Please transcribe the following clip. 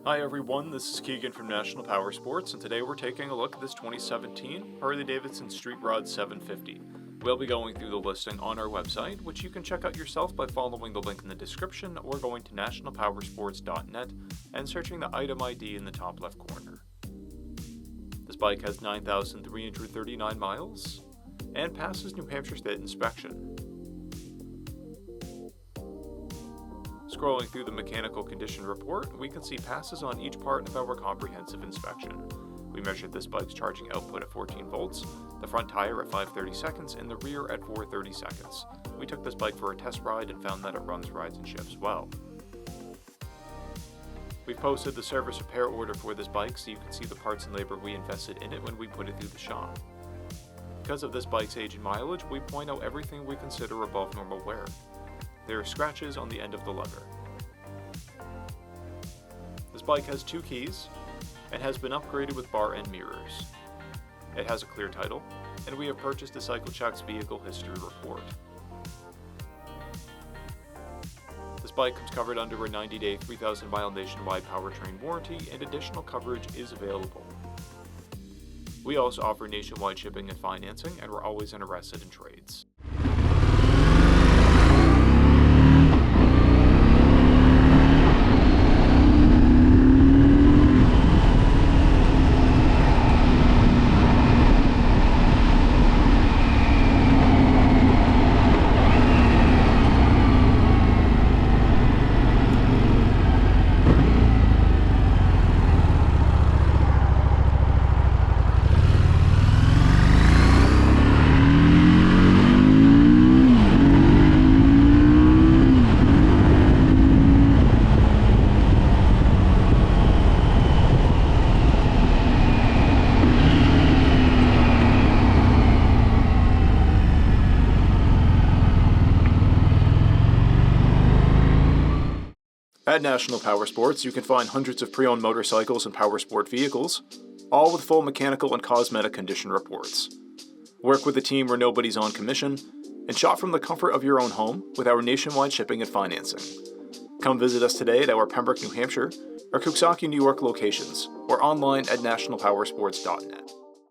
Hi everyone, this is Keegan from National Powersports, and today we're taking a look at this 2017 Harley-Davidson Street Rod 750. We'll be going through the listing on our website, which you can check out yourself by following the link in the description or going to nationalpowersports.net and searching the item ID in the top left corner. This bike has 9,339 miles and passes New Hampshire State inspection. Scrolling through the mechanical condition report, we can see passes on each part of our comprehensive inspection. We measured this bike's charging output at 14 volts, the front tire at 530 seconds, and the rear at 430 seconds. We took this bike for a test ride and found that it runs, rides, and shifts well. We've posted the service repair order for this bike so you can see the parts and labor we invested in it when we put it through the shop. Because of this bike's age and mileage, we point out everything we consider above normal wear. There are scratches on the end of the leather. This bike has 2 keys and has been upgraded with bar end mirrors. It has a clear title, and we have purchased a CycleCheck's vehicle history report. This bike comes covered under a 90-day, 3,000-mile nationwide powertrain warranty, and additional coverage is available. We also offer nationwide shipping and financing, and we're always interested in trades. At National Powersports, you can find hundreds of pre-owned motorcycles and powersport vehicles, all with full mechanical and cosmetic condition reports. Work with a team where nobody's on commission, and shop from the comfort of your own home with our nationwide shipping and financing. Come visit us today at our Pembroke, New Hampshire, or Coxsackie, New York locations, or online at nationalpowersports.net.